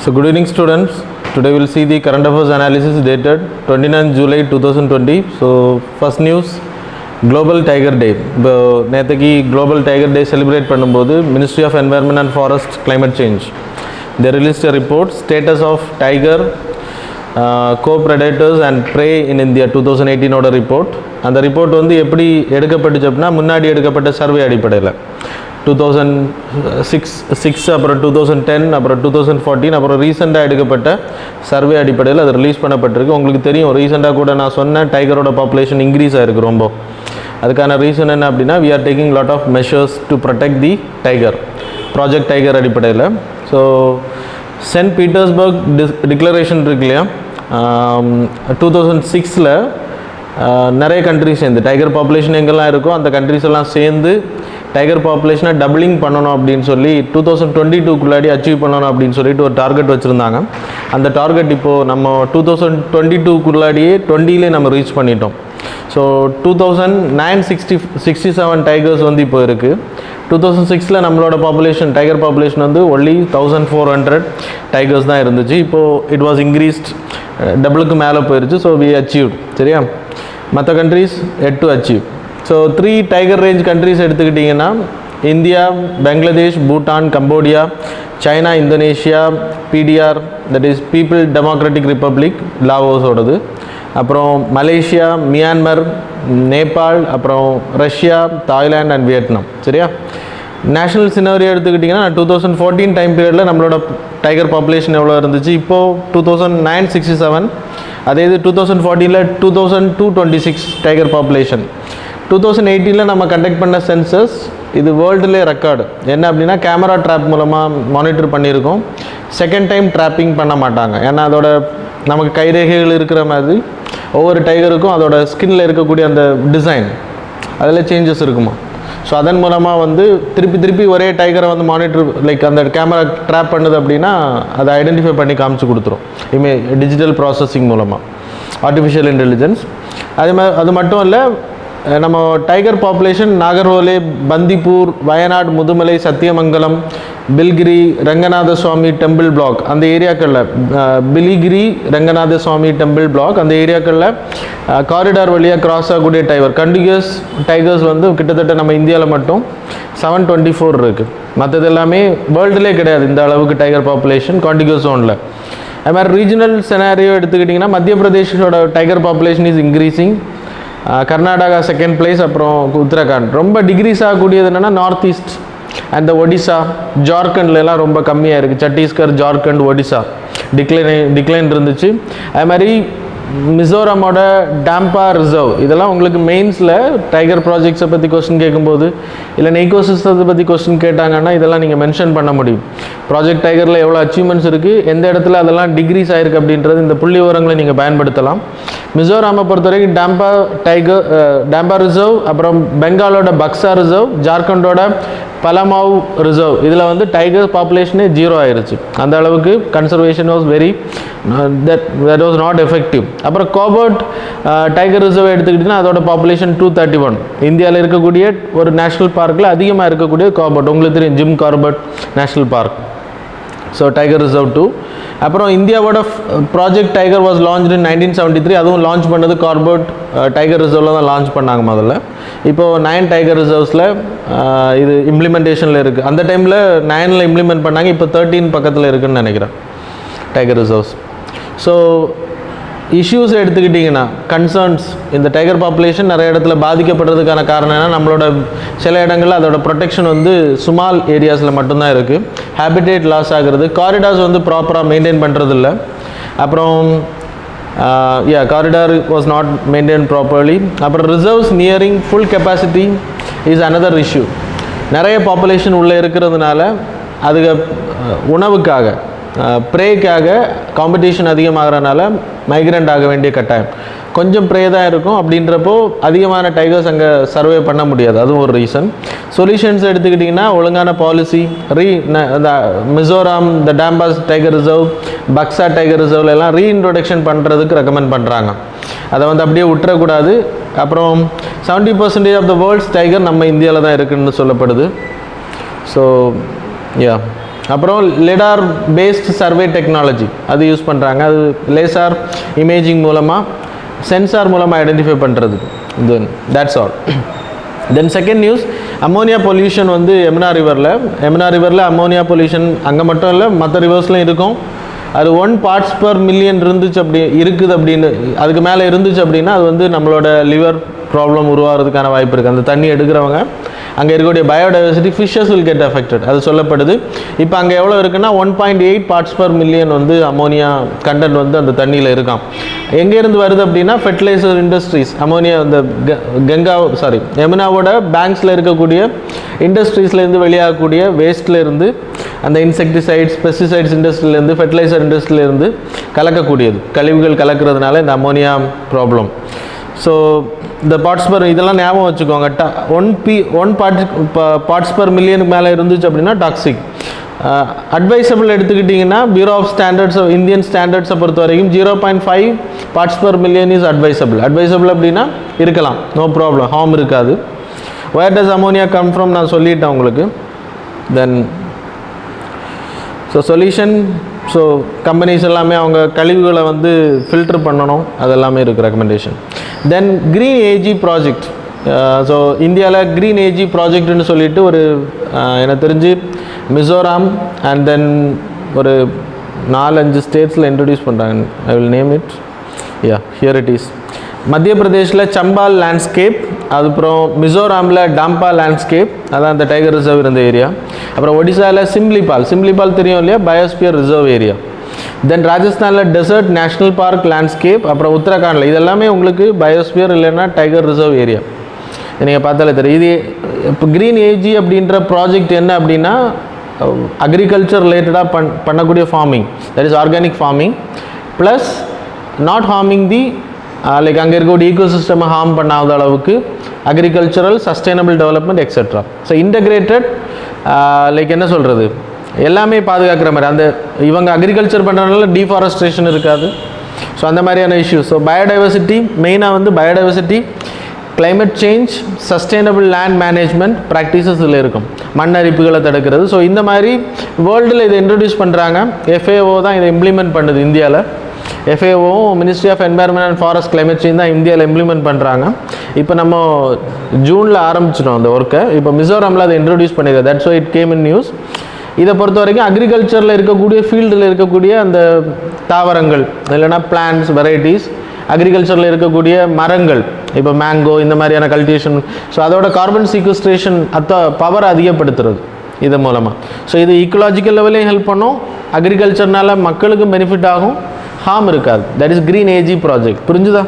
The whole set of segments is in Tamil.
So good evening students. Today we will see the current affairs analysis dated 29 July 2020. So first news, Global Tiger Day. நேற்றுக்கு Global Tiger Day celebrate பண்ணும்போது Ministry of Environment and Forest Climate Change they released a report, Status of Tiger Co-Predators and Prey in India 2018 ஓட ரிப்போர்ட். அந்த ரிப்போர்ட் வந்து எப்படி எடுக்கப்பட்டுச்சு அப்படின்னா முன்னாடி எடுக்கப்பட்ட சர்வே அடிப்படையில் 2006 அப்புறம் 2010 அப்புறம் 2014 அப்புறம் ரீசெண்டாக எடுக்கப்பட்ட சர்வே அடிப்படையில் அது ரிலீஸ் பண்ணப்பட்டிருக்கு. உங்களுக்கு தெரியும், ரீசெண்டாக கூட நான் சொன்னேன் டைகரோட பாப்புலேஷன் இன்க்ரீஸ் ஆகிருக்கு ரொம்ப. அதுக்கான ரீசன் என்ன அப்படின்னா we are taking lot of measures to protect the tiger, project tiger அடிப்படையில். ஸோ சென்ட் பீட்டர்ஸ்பர்க் டிக்ளரேஷன் இருக்கு இல்லையா, 2006 நிறைய கண்ட்ரிஸ் சேர்ந்து டைகர் பாப்புலேஷன் எங்கெல்லாம் இருக்கோ அந்த கண்ட்ரிஸ் எல்லாம் சேர்ந்து டைகர் பாப்புலேஷனை டபுளிங் பண்ணணும் அப்படின்னு சொல்லி 2022க்குள்ளாடி அச்சீவ் பண்ணணும் அப்படின்னு சொல்லிட்டு ஒரு டார்கெட் வச்சுருந்தாங்க. அந்த டார்கெட் இப்போது நம்ம 2022க்குள்ளாடியே 20லே நம்ம ரீச் பண்ணிட்டோம். ஸோ 2967 டைகர்ஸ் வந்து இப்போ இருக்குது. 2006 நம்மளோட பாப்புலேஷன் டைகர் பாப்புலேஷன் வந்து ஒன்லி 1400 டைகர்ஸ் தான் இருந்துச்சு. இப்போது இட் வாஸ் இன்க்ரீஸ்ட், டபுளுக்கு மேலே போயிருச்சு. So we achieved. சரியா, மற்ற countries yet to achieve. So 3 tiger range countries எடுத்துக்கிட்டிங்கன்னா India, Bangladesh, Bhutan, Cambodia, China, Indonesia, PDR that is people democratic republic லாவோஸோடது, அப்புறம் மலேசியா, மியான்மர், நேபாள், அப்புறம் ரஷ்யா, தாய்லாந்து அண்ட் வியட்நாம். சரியா, நேஷ்னல் சினரியோ எடுத்துக்கிட்டிங்கன்னா 2014 டைம் பீரியடில் நம்மளோட டைகர் பாப்புலேஷன் எவ்வளோ இருந்துச்சு, இப்போது 2967. அதே இது 2014 2226 டைகர் பாப்புலேஷன். 2018 நம்ம கண்டக்ட் பண்ண சென்சஸ் இது வேர்ல்டுலே ரெக்கார்டு. என்ன அப்படின்னா கேமரா ட்ராப் மூலமாக மானிட்டர் பண்ணியிருக்கோம். செகண்ட் டைம் ட்ராப்பிங் பண்ண மாட்டாங்க, ஏன்னா அதோட நமக்கு கைரேகைகள் இருக்கிற மாதிரி ஒவ்வொரு டைகருக்கும் அதோட ஸ்கின்னில் இருக்கக்கூடிய அந்த டிசைன் அதில் சேஞ்சஸ் இருக்குமா. ஸோ அதன் மூலமாக வந்து திருப்பி ஒரே டைகரை வந்து மானிட்டர் லைக் அந்த கேமரா ட்ராப் பண்ணுது அப்படின்னா அதை ஐடென்டிஃபை பண்ணி காமிச்சு கொடுத்துரும் டிஜிட்டல் ப்ராசஸிங் மூலமாக, ஆர்டிஃபிஷியல் இன்டெலிஜென்ஸ். அது மட்டும் இல்லை, நம்ம டைகர் பாப்புலேஷன் நாகர்ஹோலே, பந்திப்பூர், வயநாடு, முதுமலை, சத்தியமங்கலம், பில்கிரி, ரங்கநாத சுவாமி டெம்பிள் பிளாக் அந்த ஏரியாக்களில், பிலிகிரி ரங்கநாத சுவாமி டெம்பிள் பிளாக் அந்த ஏரியாக்களில் காரிடார் வழியாக கிராஸ் ஆகக்கூடிய கண்டினியூஸ் டைகர்ஸ் வந்து கிட்டத்தட்ட நம்ம இந்தியாவில் மட்டும் 724 இருக்குது. மற்றது எல்லாமே வேர்ல்டுலே கிடையாது இந்த அளவுக்கு டைகர் பாப்புலேஷன் காண்டினியூஸ் ஜோனில். அது மாதிரி ரீஜனல் செனாரியோ எடுத்துக்கிட்டிங்கன்னா மத்திய பிரதேஷோட tiger population is increasing, Karnataka second place, அப்புறம் உத்தரகாண்ட். ரொம்ப டிக்ரீஸ் ஆகக்கூடியது என்னென்னா நார்த் ஈஸ்ட் அண்ட் ஒடிசா, ஜார்க்கண்ட்லாம் ரொம்ப கம்மியாக இருக்குது. சத்தீஸ்கர், ஜார்க்கண்ட், ஒடிசா டிக்ளைன் இருந்துச்சு. அது மாதிரி மிசோரமோட டாம்பா ரிசர்வ், இதெல்லாம் உங்களுக்கு மெயின்ஸில் டைகர் ப்ராஜெக்ட்ஸை பற்றி கொஸ்டின் கேட்கும்போது இல்லை எக்கோசிஸ்டத்தை பற்றி கொஸ்டின் கேட்டாங்கன்னா இதெல்லாம் நீங்கள் மென்ஷன் பண்ண முடியும். ப்ராஜெக்ட் டைகரில் எவ்வளோ அச்சீவ்மெண்ட்ஸ் இருக்குது, எந்த இடத்துல அதெல்லாம் டிக்ரீஸ் ஆகிருக்கு அப்படின்றது இந்த புள்ளி விவரங்களை நீங்கள் பயன்படுத்தலாம். மிசோராமை பொறுத்த வரைக்கும் டாம்பா ரிசர்வ், அப்புறம் பெங்காலோட பக்ஸா ரிசர்வ், ஜார்க்கண்டோட பலமாவ் ரிசர்வ், இதில் வந்து டைகர் பாப்புலேஷனே 0 ஆயிடுச்சு. அந்த அளவுக்கு conservation was very that was not effective. அப்புறம் கார்பெட் டைகர் ரிசர்வ் எடுத்துக்கிட்டிங்கன்னா அதோட பாப்புலேஷன் 231. இந்தியாவில் இருக்கக்கூடிய ஒரு நேஷ்னல் பார்க்கில் அதிகமாக இருக்கக்கூடிய கார்பெட், உங்களுக்கு தெரியும் Jim Corbett national park. So tiger reserve 2. அப்புறம் இந்தியாவோட ப்ராஜெக்ட் டைகர் வாஸ் லான்ச்டு இன் 1973. அதுவும் லான்ச் பண்ணது கார்பெட் டைகர் ரிசர்வில் தான் லான்ச் பண்ணாங்க முதல்ல. இப்போது 9 டைகர் ரிசர்வ்ஸில் இது இம்ப்ளிமெண்டேஷனில் இருக்குது. அந்த டைமில் 9ல் இம்ப்ளிமெண்ட் பண்ணாங்க, இப்போ 13 பக்கத்தில் இருக்குதுன்னு நினைக்கிறேன் டைகர் ரிசர்வ்ஸ். ஸோ இஷ்யூஸ் எடுத்துக்கிட்டிங்கன்னா கன்சர்ன்ஸ், இந்த டைகர் பாப்புலேஷன் நிறைய இடத்துல பாதிக்கப்படுறதுக்கான காரணம் என்ன, நம்மளோட சில இடங்களில் அதோட ப்ரொடெக்ஷன் வந்து ஸ்மால் ஏரியாஸில் மட்டும்தான் இருக்குது. ஹேபிடேட் லாஸ் ஆகிறது, காரிடார்ஸ் வந்து ப்ராப்பராக மெயின்டைன் பண்ணுறதில்ல. அப்புறம் corridor was not maintain properly. அப்புறம் reserves nearing full capacity is another issue. நிறைய பாப்புலேஷன் உள்ளே இருக்கிறதுனால அதுக்கு உணவுக்காக ப்ரேக்காக காம்படிஷன் அதிகமாகிறனால மைக்ரண்ட் ஆக வேண்டிய கட்டாயம். கொஞ்சம் ப்ரே தான் இருக்கும், அப்படின்றப்போ அதிகமான டைகர்ஸ் அங்கே சர்வே பண்ண முடியாது, அதுவும் ஒரு ரீசன். சொல்யூஷன்ஸ் எடுத்துக்கிட்டிங்கன்னா ஒழுங்கான பாலிசி, மிசோராம் த டாம்பாஸ் டைகர் ரிசர்வ், பக்ஸா டைகர் ரிசர்வ்ல எல்லாம் ரீஇன்ட்ரோடக்ஷன் பண்ணுறதுக்கு ரெக்கமெண்ட் பண்ணுறாங்க. அதை வந்து அப்படியே விட்டுறக்கூடாது. அப்புறம் 70% ஆஃப் த வேர்ல்ட்ஸ் டைகர் நம்ம இந்தியாவில் தான் இருக்குதுன்னு சொல்லப்படுது. ஸோ அப்புறம் லிடார் பேஸ்ட் சர்வே டெக்னாலஜி அது யூஸ் பண்ணுறாங்க. அது லேசார் இமேஜிங் மூலமாக சென்சார் மூலமாக ஐடென்டிஃபை பண்ணுறது. Then that's all. Then second news, ammonia pollution வந்து யமுனா ரிவரில் அம்மோனியா பொல்யூஷன் அங்கே மட்டும் இல்லை மற்ற ரிவர்ஸ்லையும் இருக்கும். அது 1 parts per million இருந்துச்சு அப்படின்னு அதுக்கு மேலே இருந்துச்சு அப்படின்னா அது வந்து நம்மளோட லிவர் ப்ராப்ளம் உருவாகிறதுக்கான வாய்ப்பு இருக்குது. அந்த தண்ணி எடுக்கிறவங்க அங்கே இருக்கக்கூடிய biodiversity fishes will get affected அது சொல்லப்படுது. இப்போ அங்கே எவ்வளோ இருக்குன்னா 1.8 parts per million வந்து அமோனியா கண்டென்ட் வந்து அந்த தண்ணியில் இருக்கான். எங்கேருந்து வருது அப்படின்னா ஃபெர்டிலைசர் இண்டஸ்ட்ரீஸ், அமோனியா அந்த யமுனாவோட பேங்க்ஸில் இருக்கக்கூடிய இண்டஸ்ட்ரீஸ்லேருந்து வெளியாகக்கூடிய வேஸ்ட்லேருந்து அந்த இன்செக்டிசைட்ஸ் பெஸ்டிசைட்ஸ் இண்டஸ்ட்ரியிலேருந்து ஃபெர்டிலைசர் இண்டஸ்ட்ரியிலேருந்து கலக்கக்கூடியது கழிவுகள் கலக்கிறதுனால இந்த அமோனியா ப்ராப்ளம். ஸோ இந்த பார்ட்ஸ் பர் இதெல்லாம் ஞாபகம் வச்சுக்கோங்க. 1 parts per million மேலே இருந்துச்சு அப்படின்னா டாக்ஸிக். அட்வைசபிள் எடுத்துக்கிட்டிங்கன்னா பியூரோ ஆஃப் ஸ்டாண்டர்ட்ஸ் இந்தியன் ஸ்டாண்டர்ட்ஸை பொறுத்த வரைக்கும் 0.5 parts per million is advisable அப்படின்னா இருக்கலாம், நோ ப்ராப்ளம், ஹார்ம் இருக்காது. Where does ammonia come from நான் சொல்லிட்டேன் உங்களுக்கு. Then so solution, so companies எல்லாமே அவங்க கழிவுகளை வந்து ஃபில்டர் பண்ணணும், அது எல்லாமே இருக்குது recommendation. Then green AG project. So இந்தியாவில் க்ரீன் ஏஜி ப்ராஜெக்ட்னு சொல்லிட்டு ஒரு எனக்கு தெரிஞ்சு மிசோராம் அண்ட் தென் ஒரு 4-5 ஸ்டேட்ஸில் இன்ட்ரடியூஸ் பண்ணுறாங்க. I will name it. Here it is. மத்திய பிரதேஷில் சம்பால் லேண்ட்ஸ்கேப், அதுக்கப்புறம் மிசோராமில் டாம்பா லேண்ட்ஸ்கேப், அதான் அந்த டைகர் ரிசர்வ் இருந்த ஏரியா. அப்புறம் ஒடிசாவில் சிம்லிபால் தெரியும் இல்லையா, பயோஸ்பியர் ரிசர்வ் ஏரியா. தென் ராஜஸ்தானில் டெசர்ட் நேஷ்னல் பார்க் லேண்ட்ஸ்கேப். அப்புறம் உத்தரகாண்டில் இதெல்லாமே உங்களுக்கு பயோஸ்பியர் இல்லைன்னா டைகர் ரிசர்வ் ஏரியா. நீங்கள் பார்த்தாலே தெரியும். இது இப்போ க்ரீன் ஏஜி அப்படின்ற ப்ராஜெக்ட் என்ன அப்படின்னா அக்ரிகல்ச்சர் ரிலேட்டடாக பண்ணக்கூடிய farming, that is organic farming plus not harming the like அங்கே இருக்கக்கூடிய ஈகோசிஸ்டமை ஹார்ம் பண்ணாத அளவுக்கு agricultural sustainable development etcetera. So integrated like என்ன சொல்கிறது, எல்லாமே பாதுகாக்கிற மாதிரி. அந்த இவங்க அக்ரிகல்ச்சர் பண்ணுறதுனால டீஃபாரஸ்ட்ரேஷன் இருக்காது. ஸோ அந்த மாதிரியான இஷ்யூஸ். ஸோ பயோடைவர்சிட்டி மெயினாக வந்து biodiversity, climate change, sustainable land management practices இதில் இருக்கும், மண் அரிப்புகளை தடுக்கிறது. ஸோ இந்த மாதிரி வேர்ல்டில் இதை இன்ட்ரடியூஸ் பண்ணுறாங்க. FAO தான் இதை இம்ப்ளிமெண்ட் பண்ணுது இந்தியாவில். FAO ministry of environment and forest climate change தான் இந்தியாவில் இம்ப்ளிமெண்ட் பண்ணுறாங்க. இப்போ நம்ம ஜூனில் ஆரம்பிச்சிட்டோம் அந்த ஒர்க்கை. இப்போ மிசோராமில் அதை இன்ட்ரடியூஸ் பண்ணியிருக்கோம். That's why it came in news. இதை பொறுத்த வரைக்கும் அக்ரிகல்ச்சரில் இருக்கக்கூடிய ஃபீல்டில் இருக்கக்கூடிய அந்த தாவரங்கள் இல்லைனா பிளான்ட்ஸ் வெரைட்டிஸ், அக்ரிகல்ச்சரில் இருக்கக்கூடிய மரங்கள், இப்போ மேங்கோ இந்த மாதிரியான கல்டிவேஷன், ஸோ அதோட கார்பன் சீக்வஸ்ட்ரேஷன் பவர் அதிகப்படுத்துறது இது மூலமாக. ஸோ இது ஈக்கோலாஜிக்கல் லெவலையும் ஹெல்ப் பண்ணும், அக்ரிகல்ச்சர்னால மக்களுக்கும் பெனிஃபிட் ஆகும், ஹார்ம் இருக்காது. That is green AG project. புரிஞ்சுதா?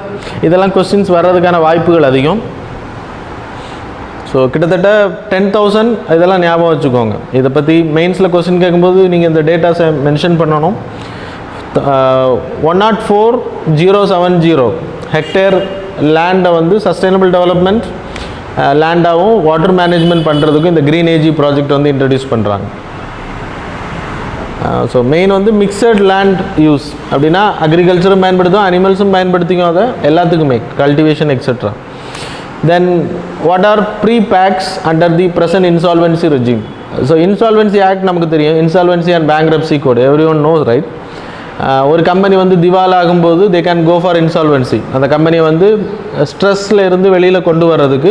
இதெல்லாம் கொஸ்டின்ஸ் வர்றதுக்கான வாய்ப்புகள் அதிகம். ஸோ கிட்டத்தட்ட 10,000 இதெல்லாம் ஞாபகம் வச்சுக்கோங்க. இதை பற்றி மெயின்ஸில் கொஸ்டின் கேட்கும்போது நீங்கள் இந்த டேட்டாஸை மென்ஷன் பண்ணணும். 104,070 ஹெக்டேர் லேண்டை வந்து சஸ்டைனபிள் டெவலப்மெண்ட் லேண்டாகவும் வாட்டர் மேனேஜ்மெண்ட் பண்ணுறதுக்கும் இந்த க்ரீன் ஏஜி ப்ராஜெக்ட் வந்து இன்ட்ரடியூஸ் பண்ணுறாங்க. ஸோ மெயின் வந்து மிக்சட் லேண்ட் யூஸ் அப்படின்னா அக்ரிகல்ச்சரும் பயன்படுத்தும், அனிமல்ஸும் பயன்படுத்திக்கும், அதை எல்லாத்துக்குமே cultivation etcetera. Then what are prepacks under the present insolvency regime. So insolvency act நமக்கு தெரியும், insolvency and bankruptcy code every one knows right. ஒரு கம்பெனி வந்து திவால் ஆகும்போது they can go for insolvency. அந்த கம்பெனியை வந்து ஸ்ட்ரெஸ்ஸில் இருந்து வெளியில் கொண்டு வர்றதுக்கு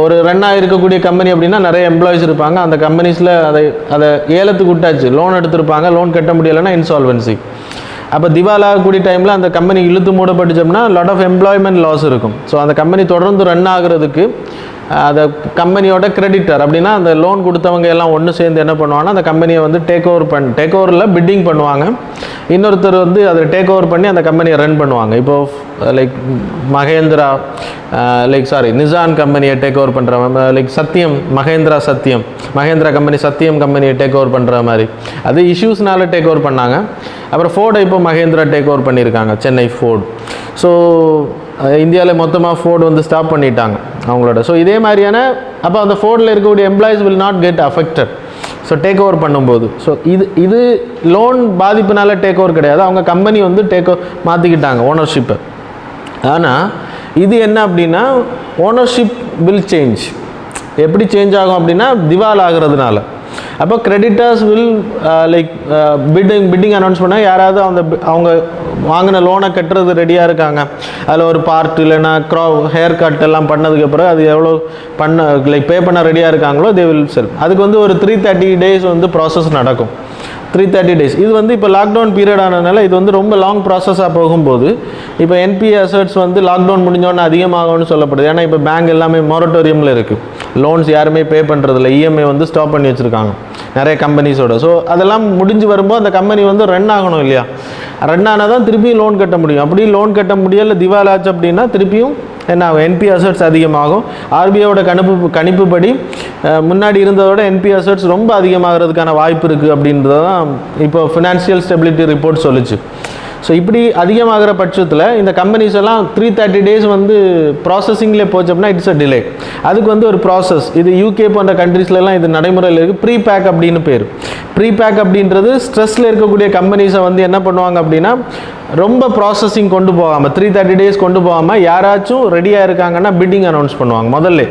ஒரு ரன்னாக இருக்கக்கூடிய கம்பெனி அப்படின்னா நிறைய எம்ப்ளாயிஸ் இருப்பாங்க. அந்த கம்பெனிஸில் அதை ஏலத்துக்கு விட்டாச்சு, லோன் எடுத்திருப்பாங்க, லோன் கட்ட முடியலைன்னா இன்சால்வென்சி. அப்போ திவால் ஆகக்கூடிய டைமில் அந்த கம்பெனி இழுத்து மூடப்பட்டுச்சோம்னா லாட் ஆஃப் எம்ப்ளாய்மெண்ட் லாஸ் இருக்கும். ஸோ அந்த கம்பெனி தொடர்ந்து ரன் ஆகிறதுக்கு அந்த கம்பெனியோட கிரெடிட்டர் அப்படின்னா அந்த லோன் கொடுத்தவங்க எல்லாம் ஒன்று சேர்ந்து என்ன பண்ணுவாங்கன்னா அந்த கம்பெனியை வந்து டேக் ஓவரில் பிட்டிங் பண்ணுவாங்க. இன்னொருத்தர் வந்து அதை டேக் ஓவர் பண்ணி அந்த கம்பெனியை ரன் பண்ணுவாங்க. இப்போது லைக் நிசான் கம்பெனியை டேக் ஓவர் பண்ணுற லைக் மகேந்திரா கம்பெனி சத்தியம் கம்பெனியை டேக் ஓவர் பண்ணுற மாதிரி அது இஷ்யூஸ்னால டேக் ஓவர் பண்ணாங்க. அப்புறம் ஃபோர்டை இப்போ மகேந்திரா டேக் ஓவர் பண்ணியிருக்காங்க, சென்னை ஃபோர்ட். ஸோ இந்தியாவில் மொத்தமாக ஃபோர்டு வந்து ஸ்டாப் பண்ணிட்டாங்க அவங்களோட. ஸோ இதே மாதிரியான அப்போ அந்த ஃபோர்டில் இருக்கக்கூடிய employees will not get affected. So take over பண்ணும்போது ஸோ இது லோன் பாதிப்புனால டேக் ஓவர் கிடையாது, அவங்க கம்பெனி வந்து மாற்றிக்கிட்டாங்க ஓனர்ஷிப்பை. ஆனால் இது என்ன அப்படின்னா ஓனர்ஷிப் வில் சேஞ்ச். எப்படி சேஞ்ச் ஆகும் அப்படின்னா திவால் ஆகிறதுனால அப்போ creditors will like bidding announce பண்ணால் யாராவது அவங்க வாங்கின லோனை கட்டுறது ரெடியாக இருக்காங்க, அதில் ஒரு பார்ட் இல்லைன்னா ஹேர் கட் எல்லாம் பண்ணதுக்கப்புறம் அது எவ்வளோ லைக் பே பண்ண ரெடியாக இருக்காங்களோ தே வில் செல். அதுக்கு வந்து ஒரு 330 days வந்து ப்ராசஸ் நடக்கும். 330 days. இது வந்து இப்போ லாக்டவுன் பீரியட் ஆனதுனால இது வந்து ரொம்ப லாங் ப்ராசஸாக போகும்போது இப்போ என்பிஏ அசட்ஸ் வந்து லாக்டவுன் முடிஞ்சோன்னு அதிகமாகும்னு சொல்லப்படுது. ஏன்னா இப்போ பேங்க் எல்லாமே மொரட்டோரியமில் இருக்குது, லோன்ஸ் யாருமே பே பண்ணுறதில்ல, இஎம்ஐ வந்து ஸ்டாப் பண்ணி வச்சுருக்காங்க நிறைய கம்பெனிஸோட. ஸோ அதெல்லாம் முடிஞ்சு வரும்போது அந்த கம்பெனி வந்து ரன் ஆகணும் இல்லையா, ரன் ஆனால் தான் திருப்பியும் லோன் கட்ட முடியும். அப்படி லோன் கட்ட முடியல திவால் ஆச்சு அப்படின்னா திருப்பியும் என்ன ஆகும், என்பி அசட்ஸ் அதிகமாகும். ஆர்பிஐயோட கணிப்புப்படி முன்னாடி இருந்ததோட என்பி அசட்ஸ் ரொம்ப அதிகமாகிறதுக்கான வாய்ப்பு இருக்குது அப்படின்றது தான் இப்போ ஃபினான்ஷியல் ஸ்டெபிலிட்டி ரிப்போர்ட் சொல்லிச்சு. ஸோ இப்படி அதிகமாகிற பட்சத்தில் இந்த கம்பெனிஸ் எல்லாம் 330 days வந்து ப்ராசஸிங்லேயே போச்சு அப்படின்னா இட்ஸ் அ டிலே. அதுக்கு வந்து ஒரு ப்ராசஸ், இது யூகே போன்ற கண்ட்ரீஸ்லாம் இது நடைமுறையில் இருக்குது. ப்ரீ பேக் அப்படின்னு பேர். ப்ரீ பேக் அப்படின்றது ஸ்ட்ரெஸ்ஸில் இருக்கக்கூடிய கம்பெனிஸை வந்து என்ன பண்ணுவாங்க அப்படின்னா ரொம்ப ப்ராசஸிங் கொண்டு போகாமல் 330 days கொண்டு போகாமல் யாராச்சும் ரெடியாக இருக்காங்கன்னா பிட்டிங் அனௌன்ஸ் பண்ணுவாங்க முதல்ல.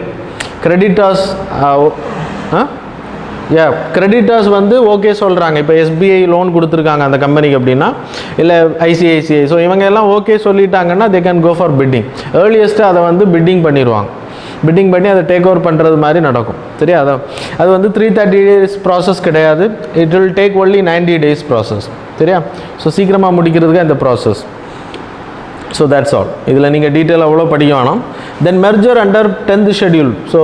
கிரெடிட்டர்ஸ் வந்து ஓகே சொல்கிறாங்க. இப்போ எஸ்பிஐ லோன் கொடுத்துருக்காங்க அந்த கம்பெனிக்கு அப்படின்னா, இல்லை ஐசிஐசிஐ, ஸோ இவங்க எல்லாம் ஓகே சொல்லிட்டாங்கன்னா they can go for bidding. Earliest அதை வந்து பிட்டிங் பண்ணிடுவாங்க. பிட்டிங் பண்ணி அதை டேக் ஓவர் பண்ணுறது மாதிரி நடக்கும். சரியா, அது வந்து 330 days ப்ராசஸ் கிடையாது. It will take only 90 days process. சரியா, ஸோ சீக்கிரமாக முடிக்கிறதுக்கு இந்த ப்ராசஸ். So that's all. இதில் நீங்கள் டீட்டெயில் அவ்வளோ படிக்க வேணாம். Then merger under 10th schedule. So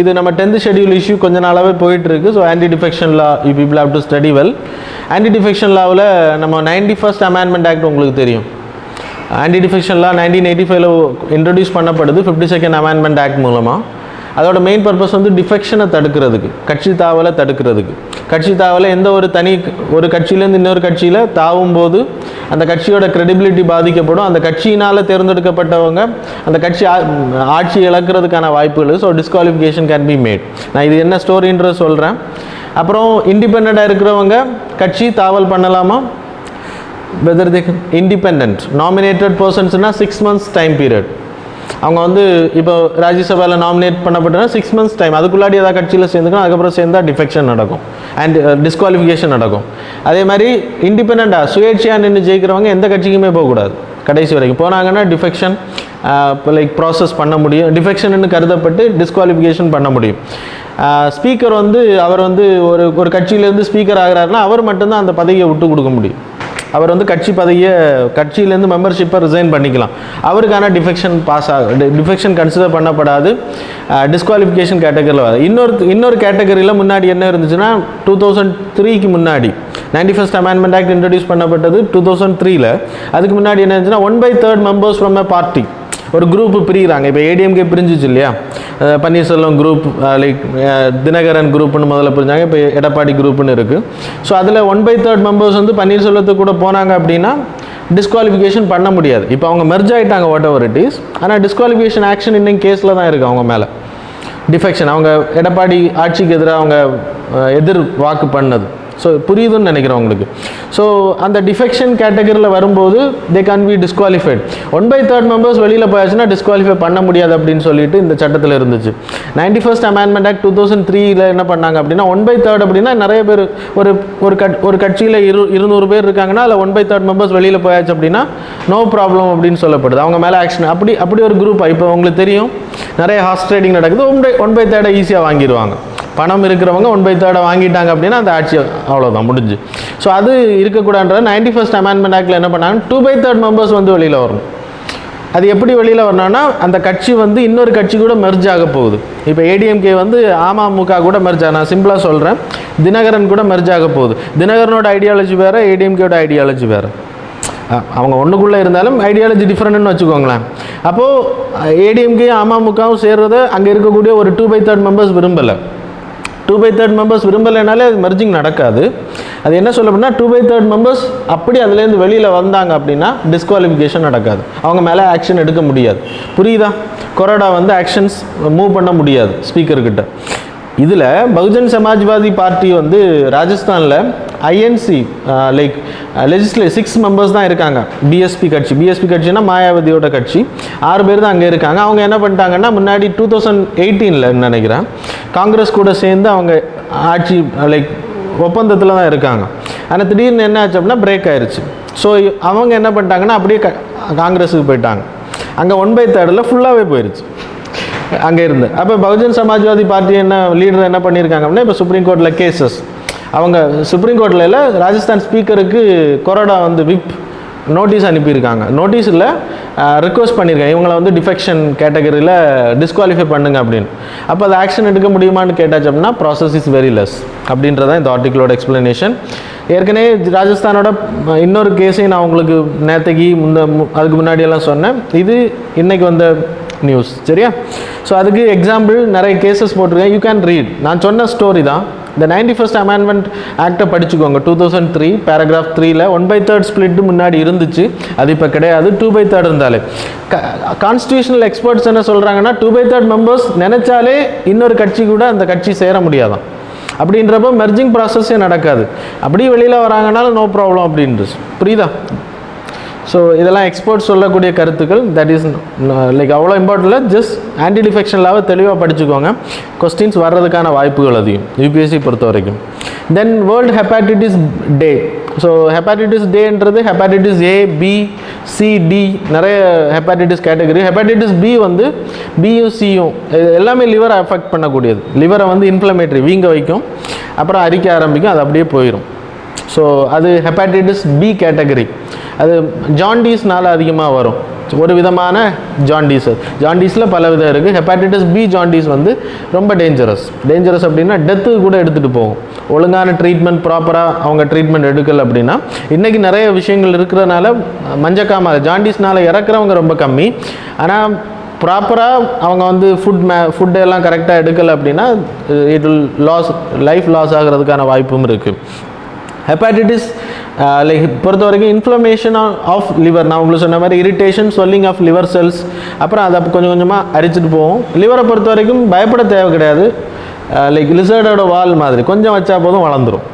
இது நம்ம 10th schedule இஷ்யூ கொஞ்ச நாளாகவே போயிட்டுருக்கு. So anti defection law you people have to study well. Anti defection லாவில் நம்ம 91st Amendment Act உங்களுக்கு தெரியும். ஆன்டி டிஃபெக்ஷன் லா 1985 இன்ட்ரடியூஸ் பண்ணப்படுது 52nd Amendment Act மூலமாக. அதோட மெயின் பர்பஸ் வந்து டிஃபெக்ஷனை தடுக்கிறதுக்கு, கட்சி தாவலை தடுக்கிறதுக்கு. கட்சி தாவலை எந்த ஒரு கட்சியிலேருந்து இன்னொரு கட்சியில் தாவும் போது அந்த கட்சியோட கிரெடிபிலிட்டி பாதிக்கப்படும். அந்த கட்சியினால் தேர்ந்தெடுக்கப்பட்டவங்க அந்த கட்சி ஆட்சி இழக்கிறதுக்கான வாய்ப்புகள். So disqualification can be made. நான் இது என்ன ஸ்டோரின்றது சொல்கிறேன். அப்புறம் இண்டிபெண்ட்டாக இருக்கிறவங்க கட்சி தாவல் பண்ணலாமா? வெதர் தே இண்டிபெண்ட் நாமினேட்டட் பர்சன்ஸ்னால் 6 months டைம் பீரியட். அவங்க வந்து இப்போ ராஜ்யசபாவில் நாமினேட் பண்ணப்பட்டனா 6 months டைம், அதுக்குள்ளாடி ஏதாவது கட்சியில் சேர்ந்துக்கணும். அதுக்கப்புறம் சேர்ந்தால் டிஃபெக்ஷன் நடக்கும் அண்ட் டிஸ்குவாலிஃபிகேஷன் நடக்கும். அதே மாதிரி இண்டிபெண்ட்டாக சுயேட்சையாக நின்று ஜெயிக்கிறவங்க எந்த கட்சிக்குமே போகக்கூடாது. கடைசி வரைக்கும் போனாங்கன்னா டிஃபெக்ஷன் லைக் ப்ராசஸ் பண்ண முடியும். டிஃபெக்ஷன்னு கருதப்பட்டு டிஸ்குவாலிஃபிகேஷன் பண்ண முடியும். ஸ்பீக்கர் வந்து அவர் வந்து ஒரு கட்சியிலேருந்து ஸ்பீக்கர் ஆகிறாருன்னா அவர் மட்டும்தான் அந்த பதவியை விட்டு கொடுக்க முடியும். அவர் வந்து கட்சியிலேருந்து மெம்பர்ஷிப்பை ரிசைன் பண்ணிக்கலாம். அவருக்கான டிஃபெக்ஷன் கன்சிடர் பண்ணப்படாது. டிஸ்குவாலிஃபிகேஷன் கேட்டகரியில் வர இன்னொரு கேட்டகரியில் முன்னாடி என்ன இருந்துச்சுன்னா 2003க்கு முன்னாடி 91st Amendment Act இன்ட்ரடியூஸ் பண்ணப்பட்டது 2003. அதுக்கு முன்னாடி என்ன இருந்துச்சுன்னா 1/3 members from a party ஒரு குரூப்பு பிரிகிறாங்க. இப்போ ஏடிஎம்கே பிரிஞ்சிச்சு இல்லையா, பன்னீர்செல்வம் குரூப், லைக் தினகரன் குரூப்னு முதல்ல பிரிஞ்சாங்க, இப்போ எடப்பாடி குரூப்னு இருக்குது. ஸோ அதில் 1/3 members வந்து பன்னீர்செல்வத்துக்கு கூட போனாங்க அப்படின்னா டிஸ்குவாலிஃபிகேஷன் பண்ண முடியாது. இப்போ அவங்க மெர்ஜ் ஆகிட்டாங்க வாட் எவர் இட் இஸ். ஆனால் டிஸ்குவாலிஃபிகேஷன் ஆக்ஷன் இன்னும் கேஸில் தான் இருக்குது அவங்க மேலே. டிஃபெக்ஷன் அவங்க எடப்பாடி ஆட்சிக்கு எதிராக அவங்க எதிர் வாக்கு பண்ணது. ஸோ புரியுதுன்னு நினைக்கிறேன் உங்களுக்கு. ஸோ அந்த டிஃபெக்ஷன் கேட்டகரியில் வரும்போது they can be disqualified. 1/3 members வெளியில் போயாச்சுன்னா டிஸ்குவாலிஃபை பண்ண முடியாது அப்படின்னு சொல்லிட்டு இந்த சட்டத்தில் இருந்துச்சு. 91st Amendment Act 2003 என்ன பண்ணாங்க அப்படின்னா 1/3 அப்படின்னா நிறைய பேர் ஒரு கட்சியில் 200 பேர் இருக்காங்கன்னா அதில் 1/3 members வெளியில் போயாச்சு அப்படின்னா நோ ப்ராப்ளம் அப்படின்னு சொல்லப்படுது. அவங்க மேலே ஆக்ஷன் அப்படி ஒரு குரூப். இப்போ உங்களுக்கு தெரியும் நிறைய ஹார்ஸ் ட்ரேடிங் நடக்குது. 1/3 ஈஸியாக வாங்கிடுவாங்க. பணம் இருக்கிறவங்க 1/3 வாங்கிட்டாங்க அப்படின்னா அந்த ஆட்சி அவ்வளோதான் முடிஞ்சு. ஸோ அது இருக்கக்கூடாதுன்றது 91st Amendment Actல என்ன பண்ணாங்க, 2/3 members வந்து வெளியில் வரணும். அது எப்படி வெளியில் வரணும்னா அந்த கட்சி வந்து இன்னொரு கட்சி கூட மெர்ஜ் ஆக போகுது. இப்போ ஏடிஎம்கே வந்து அமமுக கூட மெர்ஜ் ஆக, நான் சிம்பிளாக சொல்கிறேன், தினகரன் கூட மெர்ஜ் ஆக போகுது. தினகரனோட ஐடியாலஜி வேறு, ஏடிஎம்கேயோட ஐடியாலஜி வேறு. அவங்க ஒன்றுக்குள்ளே இருந்தாலும் ஐடியாலஜி டிஃப்ரெண்ட்னு வச்சுக்கோங்களேன். அப்போது ஏடிஎம்கே அமமுகவும் சேர்றத அங்கே இருக்கக்கூடிய ஒரு 2/3 members விரும்பலை. 2/3 members விரும்பலைனாலே அது மெர்ஜிங் நடக்காது. அது என்ன சொல்ல அப்படின்னா 2/3 members அப்படி அதுலேருந்து வெளியில் வந்தாங்க அப்படின்னா டிஸ்குவாலிஃபிகேஷன் நடக்காது. அவங்க மேலே ஆக்ஷன் எடுக்க முடியாது. புரியுதா? கொரோனா வந்து ஆக்ஷன்ஸ் மூவ் பண்ண முடியாது ஸ்பீக்கர்கிட்ட. இதில் பகுஜன் சமாஜ்வாதி பார்ட்டி வந்து ராஜஸ்தானில் ஐஎன்சி லைக் லெஜிஸ்லேட்டிவ் 6 members தான் இருக்காங்க. பிஎஸ்பி கட்சினா மாயாவதியோட கட்சி, 6 பேர் தான் அங்கே இருக்காங்க. அவங்க என்ன பண்ணிட்டாங்கன்னா முன்னாடி 2018 நினைக்கிறேன் காங்கிரஸ் கூட சேர்ந்து அவங்க ஆட்சி லைக் ஒப்பந்தத்தில் தான் இருக்காங்க. ஆனால் திடீர்னு என்ன ஆச்சு அப்படின்னா பிரேக் ஆயிடுச்சு. ஸோ அவங்க என்ன பண்ணிட்டாங்கன்னா அப்படியே காங்கிரஸுக்கு போயிட்டாங்க. அங்கே 1/3 ஃபுல்லாகவே போயிடுச்சு அங்கே இருந்து. அப்போ பகுஜன் சமாஜ்வாதி பார்ட்டி என்ன லீடர் என்ன பண்ணியிருக்காங்க அப்படின்னா இப்போ சுப்ரீம் கோர்ட்டில் கேசஸ், அவங்க சுப்ரீம் கோர்ட்டில் இல்லை ராஜஸ்தான் ஸ்பீக்கருக்கு கொரோடா வந்து விப் நோட்டீஸ் அனுப்பியிருக்காங்க. நோட்டீஸில் ரிக்வஸ்ட் பண்ணியிருக்காங்க இவங்களை வந்து டிஃபெக்ஷன் கேட்டகரியில் டிஸ்குவாலிஃபை பண்ணுங்க அப்படின்னு. அப்போ அது ஆக்ஷன் எடுக்க முடியுமான்னு கேட்டாச்சு அப்படின்னா ப்ராசஸ் இஸ் வெரி லெஸ் அப்படின்றதான் இந்த ஆர்டிக்கிளோட எக்ஸ்ப்ளனேஷன். ஏற்கனவே ராஜஸ்தானோட இன்னொரு கேஸையும் நான் உங்களுக்கு நேற்றுக்கு அதுக்கு முன்னாடியெல்லாம் சொன்னேன். இது இன்றைக்கி வந்த நியூஸ், சரியா? ஸோ அதுக்கு எக்ஸாம்பிள் நிறைய கேசஸ் போட்டிருக்கேன், யூ கேன் ரீட். நான் சொன்ன ஸ்டோரி தான். இந்த 91st அமெண்ட்மெண்ட் ஆக்டை படிச்சுக்கோங்க. 2003 பேராகிராஃப் 3ல் 1/3 ஸ்பிளிட்டு முன்னாடி இருந்துச்சு, அது இப்போ கிடையாது. 2/3 இருந்தாலே கான்ஸ்டியூஷனல் எக்ஸ்பர்ட்ஸ் என்ன சொல்கிறாங்கன்னா 2/3 மெம்பர்ஸ் நினைச்சாலே இன்னொரு கட்சி கூட அந்த கட்சி சேர முடியாதான். அப்படின்றப்போ மெர்ஜிங் ப்ராசஸே நடக்காது. அப்படி வெளியில் வராங்கனாலும் நோ ப்ராப்ளம் அப்படின்றது புரியுதா? ஸோ இதெல்லாம் எக்ஸ்பர்ட்ஸ் சொல்லக்கூடிய கருத்துக்கள். தட் இஸ் லைக் அவ்வளோ இம்பார்ட்டன்ட் இல்லை, ஜஸ்ட் ஆன்டி டிஃபெக்ஷன் லாவை தெளிவாக படிச்சுக்கோங்க. கொஸ்டின்ஸ் வர்றதுக்கான வாய்ப்புகள் அதிகம் யூபிஎஸ்சி பொறுத்த வரைக்கும். Then world hepatitis day. So hepatitis டேன்றது hepatitis A, B, C, D நிறைய ஹெப்பாட்டிட்டிஸ் கேட்டகரி. ஹெப்பாட்டிட்டிஸ் B வந்து பியும் சியும் எல்லாமே லிவரை அஃபெக்ட் பண்ணக்கூடியது. லிவரை வந்து இன்ஃப்ளமேட்டரி வீங்க வைக்கும், அப்புறம் அரிக்க ஆரம்பிக்கும், அது அப்படியே போயிடும். ஸோ அது ஹெப்பாட்டிட்டிஸ் B கேட்டகரி. அது ஜாண்டீஸ்னால் அதிகமாக வரும். ஒரு விதமான ஜாண்டீஸில் பல விதம் இருக்குது. ஹெப்பாட்டிட்டிஸ் B ஜாண்டீஸ் வந்து ரொம்ப டேஞ்சரஸ் அப்படின்னா டெத்து கூட எடுத்துகிட்டு போகும். ஒழுங்கான ட்ரீட்மெண்ட் ப்ராப்பராக அவங்க ட்ரீட்மெண்ட் எடுக்கலை அப்படின்னா. இன்றைக்கி நிறைய விஷயங்கள் இருக்கிறதுனால மஞ்சக்காமல் ஜாண்டீஸ்னால் இறக்குறவங்க ரொம்ப கம்மி. ஆனால் ப்ராப்பராக அவங்க வந்து ஃபுட் எல்லாம் கரெக்டாக எடுக்கலை அப்படின்னா இட் வில் லைஃப் லாஸ் ஆகிறதுக்கான வாய்ப்பும் இருக்குது. ஹெப்பாட்டிட்டிஸ் லைக் பொறுத்த வரைக்கும் இன்ஃப்ளமேஷன் ஆஃப் லிவர், நான் உங்களுக்கு சொன்ன மாதிரி irritation, swelling of liver cells, அப்புறம் அதை கொஞ்சம் கொஞ்சமாக அரிச்சிட்டு போகும். லிவரை பொறுத்த வரைக்கும் பயப்பட தேவை கிடையாது. லைக் லிசர்டோட வால் மாதிரி கொஞ்சம் வச்சா போதும், வளர்ந்துடும்.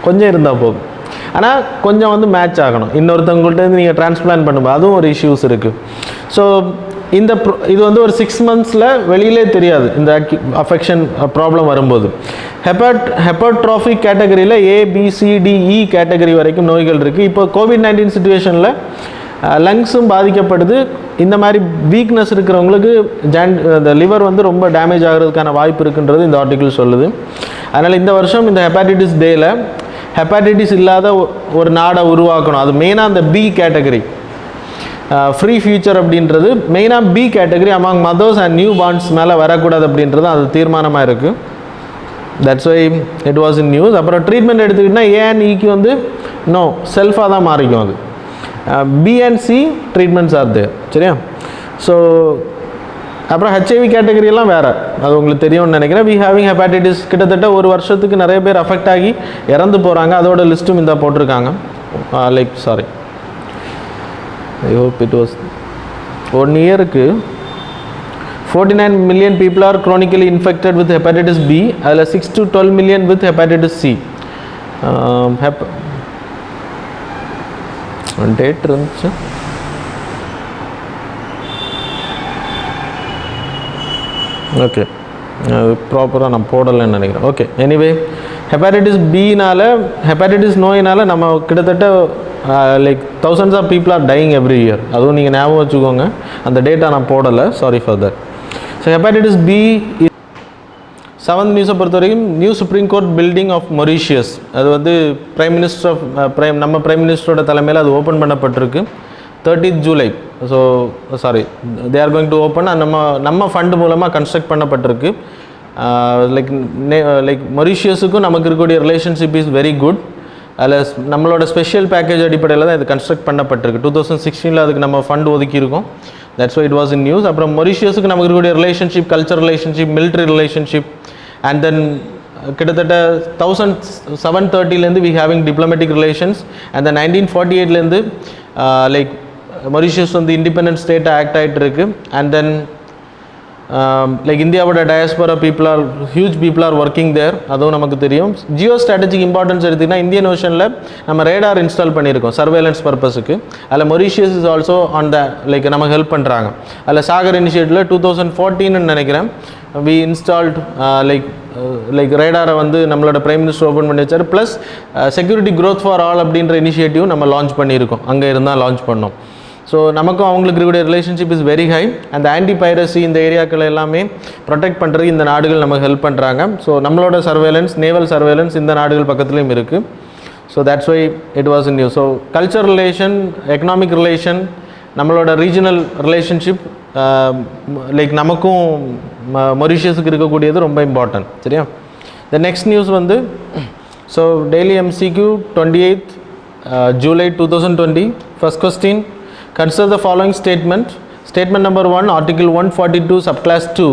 கொஞ்சம் இருந்தால் போதும். ஆனால் கொஞ்சம் வந்து மேட்ச் ஆகணும். இன்னொருத்தவங்கள்ட்ட நீங்கள் டிரான்ஸ்பிளான்ட் பண்ணும்போது அதுவும் ஒரு இஷ்யூஸ் இருக்குது. ஸோ இது வந்து ஒரு 6 monthsல வெளியிலே தெரியாது இந்த அஃபெக்ஷன் ப்ராப்ளம் வரும்போது. ஹெப்பர்ட்ராஃபிக் கேட்டகரியில் A, B, C, D, E category வரைக்கும் நோய்கள் இருக்குது. இப்போ COVID-19 சுச்சுவேஷனில் லங்ஸும் பாதிக்கப்படுது. இந்த மாதிரி வீக்னஸ் இருக்கிறவங்களுக்கு இந்த லிவர் வந்து ரொம்ப டேமேஜ் ஆகிறதுக்கான வாய்ப்பு இருக்குன்றது இந்த ஆர்டிக்கிள் சொல்லுது. அதனால் இந்த வருஷம் இந்த ஹெப்பாட்டிட்டிஸ் டேயில் ஹெப்பாட்டிட்டிஸ் இல்லாத ஒரு நாடை உருவாக்கணும். அது மெயினாக அந்த B கேட்டகரி ஃப்ரீ ஃபியூச்சர் அப்படின்றது மெயினாக B category among mothers and newborns மேலே வரக்கூடாது அப்படின்றது அது தீர்மானமாக இருக்குது. That's why it was in news. அப்புறம் ட்ரீட்மெண்ட் எடுத்துக்கிட்டால் A and Eக்கு வந்து நோ செல்ஃபாக தான் மாறிக்கும். அது B and C treatments are there, சரியா? ஸோ அப்புறம் HIV கேட்டகரியெல்லாம் வேறு, அது உங்களுக்கு தெரியும்னு நினைக்கிறேன். வி ஹேவிங் ஹெப்பாட்டிட்டிஸ் கிட்டத்தட்ட ஒரு வருஷத்துக்கு நிறைய பேர் அஃபெக்ட் ஆகி இறந்து போகிறாங்க. அதோட லிஸ்ட்டும் இந்த போட்டிருக்காங்க. Like sorry, I hope it was 1 yearக்கு 49 million people are chronically infected with hepatitis B. அதில் 6 to 12 million with hepatitis C. Date இருந்துச்சு. ஓகே, அது ப்ராப்பராக நான் போடலைன்னு நினைக்கிறேன். ஓகே, எனிவே ஹெப்பாட்டிட்டிஸ் பினால் ஹெப்பாட்டிட்டிஸ் நோயினால் நம்ம கிட்டத்தட்ட like thousands of people are dying every year. அதுவும் நீங்கள் ஞாபகம் வச்சுக்கோங்க. அந்த டேட்டா நான் போடலை, sorry for that. So hepatitis B 7th நியூஸை பொறுத்த வரைக்கும் new supreme court building of Mauritius, அது வந்து நம்ம பிரைம் மினிஸ்டரோட தலைமையில் அது ஓப்பன் பண்ணப்பட்டிருக்கு 30th July. So sorry, they are going to open. நம்ம ஃபண்டு மூலமாக கன்ஸ்ட்ரக்ட் பண்ணப்பட்டிருக்கு. லைக் மொரீஷியஸுக்கும் நமக்கு இருக்கக்கூடிய ரிலேஷன்ஷிப் இஸ் வெரி குட். அதில் நம்மளோட ஸ்பெஷல் பேக்கேஜ் அடிப்படையில் தான் இது கன்ஸ்ட்ரக்ட் பண்ணப்பட்டிருக்கு. 2016 அதுக்கு நம்ம ஃபண்ட் ஒதுக்கியிருக்கோம். That's why it was in news. அப்புறம் மொரீஷியஸுக்கு நமக்கு இருக்கக்கூடிய relationship, culture relationship, military relationship, and then கிட்டத்தட்ட 1730லேருந்து we having diplomatic relations. And then 1948லேருந்து லைக் மொரீஷியஸ் வந்து இண்டிபெண்டன்ட் ஸ்டேட்டாக ஆக்ட் ஆகிட்டு இருக்கு. அண்ட் தென் லைக் இந்தியாவோட diaspora huge people are working there, அதுவும் நமக்கு தெரியும். ஜியோ ஸ்ட்ராட்டஜிக் இம்பார்ட்டன்ஸ் எடுத்திங்கன்னா இந்தியன் ஓஷனில் நம்ம ரேடார் இன்ஸ்டால் பண்ணியிருக்கோம் சர்வேலன்ஸ் பர்பஸுக்கு. அதில் Mauritius is also on the like நமக்கு ஹெல்ப் பண்ணுறாங்க. அதில் சாகர் இனிஷியேட்டிவில் 2014 நினைக்கிறேன் வி இன்ஸ்டால்ட் லைக் லைக் ரேடாரை வந்து நம்மளோட பிரைம் மினிஸ்டர் ஓப்பன் பண்ணி வச்சார். Plus security growth for all அப்படின்ற இனிஷியேட்டிவ் நம்ம லான்ச் பண்ணியிருக்கோம், அங்கே இருந்தால் லான்ச் பண்ணோம். ஸோ நமக்கும் அவங்களுக்கு இருக்கக்கூடிய ரிலேஷன்ஷிப் இஸ் வெரி ஹை. அந்த ஆன்டி பைரசி இந்த ஏரியாக்கள் எல்லாமே ப்ரொடெக்ட் பண்ணுறது இந்த நாடுகள் நமக்கு ஹெல்ப் பண்ணுறாங்க. ஸோ நம்மளோட சர்வேலன்ஸ், நேவல் சர்வேலன்ஸ் இந்த நாடுகள் பக்கத்துலேயும் இருக்குது. So that's why it was in new. So culture relation, economic relation, நம்மளோட ரீஜனல் ரிலேஷன்ஷிப், லைக் நமக்கும் மொரிஷியஸுக்கு இருக்கக்கூடியது ரொம்ப இம்பார்ட்டன்ட். சரியா? த நெக்ஸ்ட் நியூஸ் வந்து, so daily MCQ 28 July 2020. First question, consider the following statement. Statement number 1, Article 142 subclass 2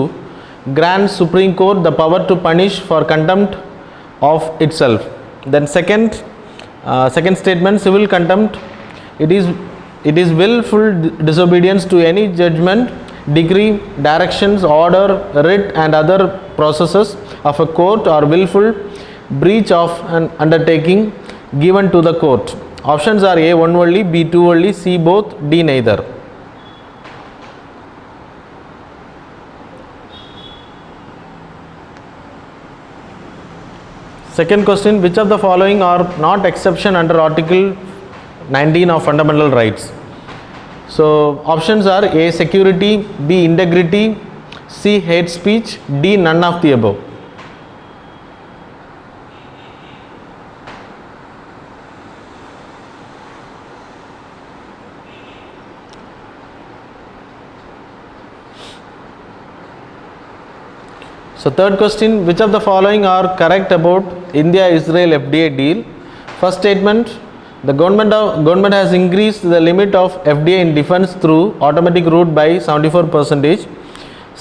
grants Supreme Court the power to punish for contempt of itself. Then second statement, civil contempt, it is willful disobedience to any judgment, decree, directions, order, writ and other processes of a court, or willful breach of an undertaking given to the court. Options are A 1 only, B 2 only, C both, D neither. Second question, which of the following are not exception under Article 19 of Fundamental Rights? So options are A security, B integrity, C hate speech, D none of the above. So third question, which of the following are correct about India-Israel FDI deal? First statement, the government has increased the limit of FDI in defense through automatic route by 74%.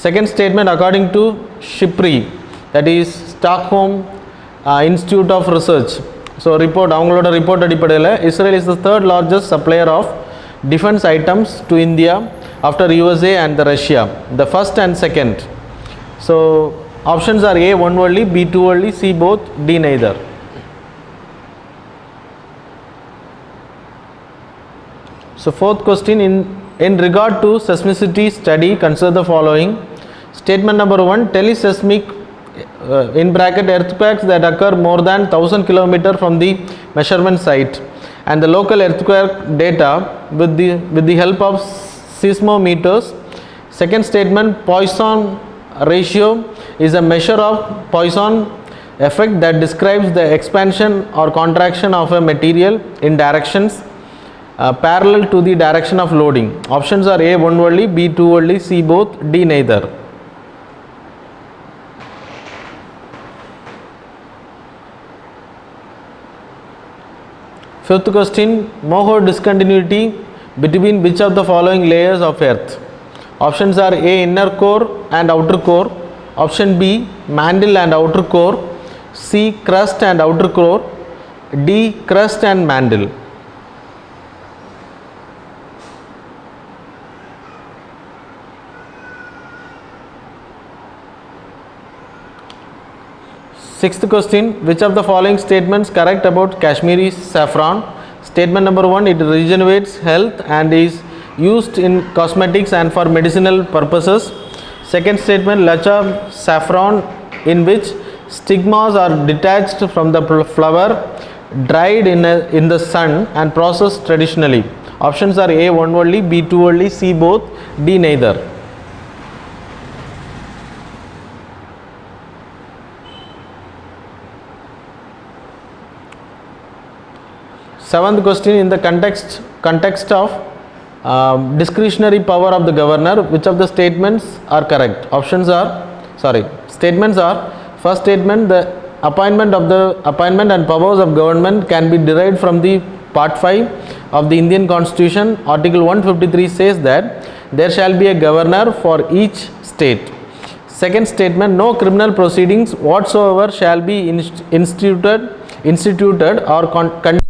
Second statement, according to SHIPRI, that is Stockholm Institute of Research. So report, அவங்களோட report அடிப்படையில் Israel is the third largest supplier of defense items to India after USA and the Russia, the first and second. So options are A 1 only, B 2 only, C both, D neither. So fourth question, in regard to seismicity study, consider the following. Statement number 1, teleseismic in bracket earthquakes that occur more than 1000 km from the measurement site and the local earthquake data with the help of seismometers. Second statement, Poisson ratio is a measure of Poisson effect that describes the expansion or contraction of a material in directions parallel to the direction of loading. Options are A 1 only, B 2 only, C both, D neither. Fifth question, Moho discontinuity between which of the following layers of earth? Options are A inner core and outer core, option B mantle and outer core, C crust and outer core, D crust and mantle. Sixth question, which of the following statements correct about Kashmiri saffron? Statement number 1, it regenerates health and is used in cosmetics and for medicinal purposes. Second statement, Lacha saffron, in which stigmas are detached from the flower, dried in the sun and processed traditionally. Options are A 1 only, B 2 only, C both, D neither. Seventh question, in the context of discretionary power of the governor, which of the statements are correct? Statements are, first statement, the appointment and powers of government can be derived from the part 5 of the Indian Constitution. Article 153 says that there shall be a governor for each state. Second statement, no criminal proceedings whatsoever shall be instituted or conducted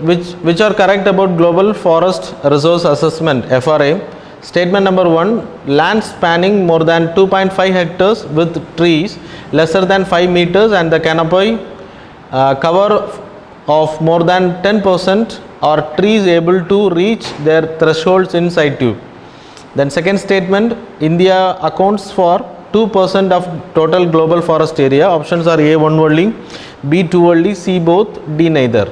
which are correct about Global Forest Resource Assessment (FRA)? Statement number 1: land spanning more than 2.5 hectares with trees lesser than 5 meters and the canopy cover of more than 10% or trees able to reach their thresholds in situ. Then second statement: India accounts for 2% of total global forest area. Options are A 1 only, B 2 only, C both, D neither.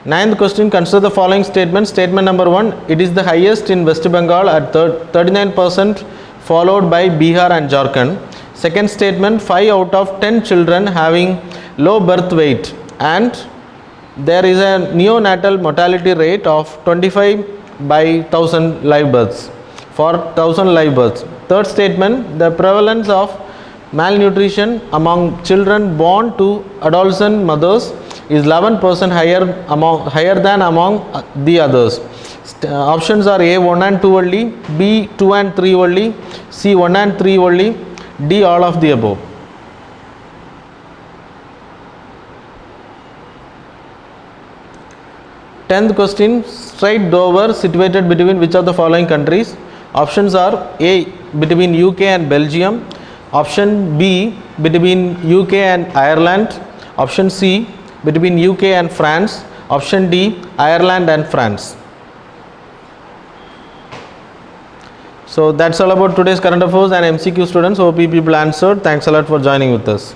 Ninth question: consider the following statement. Statement number 1: it is the highest in West Bengal at 39%, followed by Bihar and Jharkhand. Second statement: 5 out of 10 children having low birth weight and there is a neonatal mortality rate of 25 by 1000 live births for 1000 live births. Third statement: the prevalence of malnutrition among children born to adolescent mothers is 11% higher than among the others. Options are A 1 and 2 only, B 2 and 3 only, C 1 and 3 only, D all of the above. Tenth question: Strait Dover situated between which of the following countries? Options are A between UK and Belgium, option B between UK and Ireland, option C between UK and France, option D Ireland and France. So that's all about today's current affairs and MCQ students. Hope you people answered. Thanks a lot for joining with us.